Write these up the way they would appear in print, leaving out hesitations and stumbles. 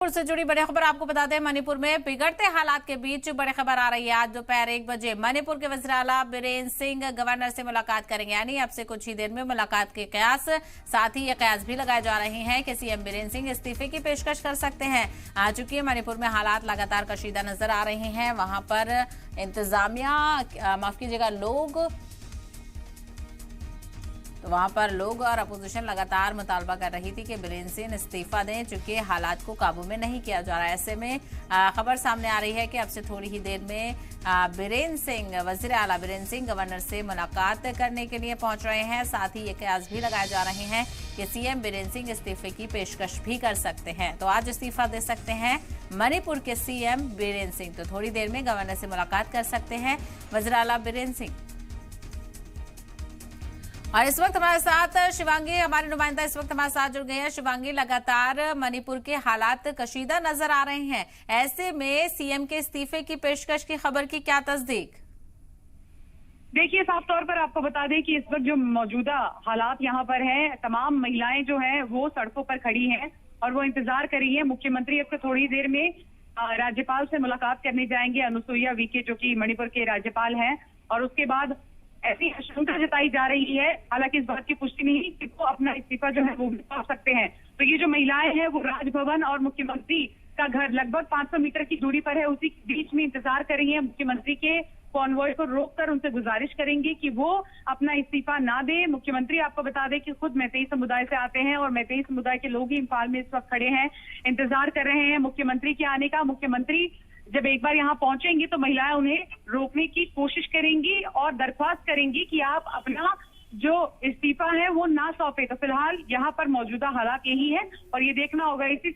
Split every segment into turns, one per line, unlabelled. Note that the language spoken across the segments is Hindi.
मणिपुर से जुड़ी बड़ी खबर आपको बता दें। मणिपुर में बिगड़ते हालात के बीच बड़ी खबर आ रही है। आज दोपहर 1 बजे मणिपुर के वज़ीर आला बीरेन सिंह गवर्नर से मुलाकात करेंगे, यानी अब से कुछ ही देर में मुलाकात के कयास, साथ ही ये कयास भी लगाए जा रहे हैं कि सीएम बीरेन सिंह इस्तीफे की पेशकश कर सकते हैं। आ चुकी है मणिपुर में हालात लगातार कशीदा नजर आ रहे हैं। वहां पर इंतजामिया, माफ कीजिएगा, लोग और अपोजिशन लगातार मुतालबा कर रही थी कि बीरेन सिंह इस्तीफा दें, चूंकि हालात को काबू में नहीं किया जा रहा है। ऐसे में खबर सामने आ रही है कि अब से थोड़ी ही देर में बीरेन सिंह, वज़ीर आला बीरेन सिंह गवर्नर से मुलाकात करने के लिए पहुंच रहे हैं। साथ ही ये कयास भी लगाए जा रहे हैं कि सीएम बीरेन सिंह इस्तीफे की पेशकश भी कर सकते हैं। तो आज इस्तीफा दे सकते हैं मणिपुर के सीएम बीरेन सिंह। तो थोड़ी देर में गवर्नर से मुलाकात कर सकते हैं वज़ीर आला बीरेन सिंह। और इस वक्त हमारे साथ शिवांगी, हमारे नुमाइंदा इस वक्त हमारे साथ जुड़ गए हैं। शिवांगी, लगातार मणिपुर के हालात कशीदा नजर आ रहे हैं, ऐसे में सीएम के इस्तीफे की पेशकश की खबर की क्या तस्दीक?
देखिए, साफ तौर पर आपको बता दें कि इस वक्त जो मौजूदा हालात यहाँ पर हैं, तमाम महिलाएं जो हैं वो सड़कों पर खड़ी हैं और वो इंतजार कर रही हैं। मुख्यमंत्री अब से थोड़ी देर में राज्यपाल से मुलाकात करने जाएंगे, अनुसुईया उइके जो कि मणिपुर के राज्यपाल हैं, और उसके बाद ऐसी आशंका जताई जा रही है, हालांकि इस बात की पुष्टि नहीं कि वो अपना इस्तीफा जो है वो भी पा सकते हैं। तो ये जो महिलाएं हैं वो राजभवन और मुख्यमंत्री का घर लगभग 500 मीटर की दूरी पर है, उसी बीच में इंतजार कर रही है। मुख्यमंत्री के कॉन्वॉय को रोककर उनसे गुजारिश करेंगे कि वो अपना इस्तीफा ना दे। मुख्यमंत्री आपको बता दें कि खुद मैतेई समुदाय से आते हैं और मैतेई समुदाय के लोग ही इम्फाल में इस वक्त खड़े हैं, इंतजार कर रहे हैं मुख्यमंत्री के आने का। मुख्यमंत्री जब एक बार यहाँ पहुंचेंगी तो महिलाएं उन्हें रोकने की कोशिश करेंगी और दरख्वास्त करेंगी कि आप अपना जो इस्तीफा है वो ना सौंपे। तो फिलहाल यहाँ पर मौजूदा हालात यही है और ये देखना होगा। इसी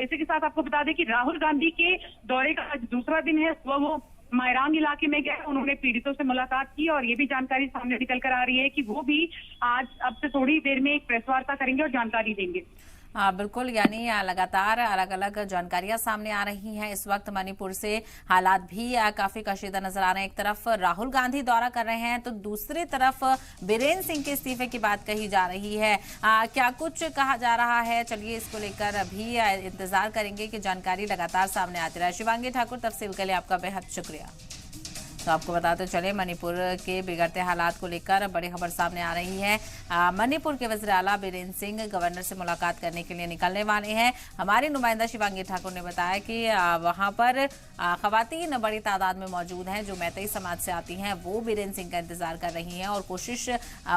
के साथ आपको बता दें कि राहुल गांधी के दौरे का आज दूसरा दिन है। सुबह वो मायरांग इलाके में गए, उन्होंने पीड़ितों से मुलाकात की और ये भी जानकारी सामने निकल कर आ रही है कि वो भी आज अब से थोड़ी देर में एक प्रेस वार्ता करेंगे और जानकारी देंगे।
बिल्कुल, यानी लगातार अलग अलग जानकारियां सामने आ रही हैं। इस वक्त मणिपुर से हालात भी काफी कशीदा नजर आ रहे हैं। एक तरफ राहुल गांधी दौरा कर रहे हैं तो दूसरी तरफ बीरेन सिंह के इस्तीफे की बात कही जा रही है। क्या कुछ कहा जा रहा है, चलिए इसको लेकर अभी इंतजार करेंगे कि जानकारी लगातार सामने आती रहे। शिवांगी ठाकुर, तफसील के लिए आपका बेहद शुक्रिया। तो आपको बताते चले, मणिपुर के बिगड़ते हालात को लेकर बड़ी खबर सामने आ रही है। मणिपुर के वज़ीर आला बीरेन सिंह गवर्नर से मुलाकात करने के लिए निकलने वाले हैं। हमारी नुमाइंदा शिवांगी ठाकुर ने बताया कि वहां पर खवातीन बड़ी तादाद में मौजूद हैं जो मैतेई समाज से आती हैं, वो बीरेन सिंह का इंतजार कर रही हैं और कोशिश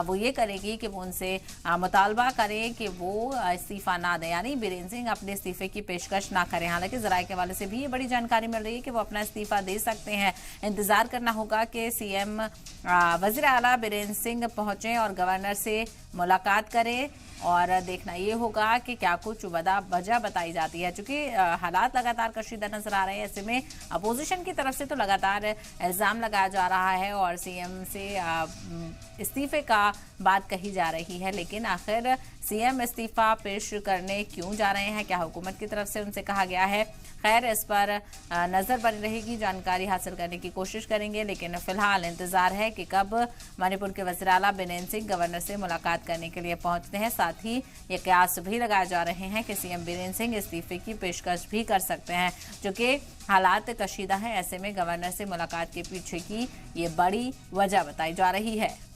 वो ये करेगी कि वो उनसे मुतालबा करें कि वो इस्तीफा ना दें, यानी बीरेन सिंह अपने इस्तीफे की पेशकश ना करें। हालांकि जराये के हवाले से भी ये बड़ी जानकारी मिल रही है कि वो अपना इस्तीफा दे सकते हैं। इंतजार करना होगा कि सीएम वज़ीर आला बीरेन सिंह पहुंचे और गवर्नर से मुलाकात करें और देखना ये होगा कि क्या कुछ वजह बताई जाती है। चूंकि हालात लगातार कशीदा नजर आ रहे हैं, ऐसे में अपोजिशन की तरफ से तो लगातार इल्जाम लगाया जा रहा है और सीएम से इस्तीफे का बात कही जा रही है। लेकिन आखिर सीएम इस्तीफा पेश करने क्यों जा रहे हैं, क्या हुकूमत की तरफ से उनसे कहा गया है? खैर, इस पर नजर बनी रहेगी, जानकारी हासिल करने की कोशिश करेंगे। लेकिन फिलहाल इंतजार है कि कब मणिपुर के वज़ीर आला बीरेन सिंह गवर्नर से मुलाकात करने के लिए पहुंचते हैं। साथ ही ये कयास भी लगाए जा रहे हैं कि सीएम बीरेन सिंह इस्तीफे की पेशकश भी कर सकते हैं। क्योंकि हालात कशीदा हैं, ऐसे में गवर्नर से मुलाकात के पीछे की ये बड़ी वजह बताई जा रही है।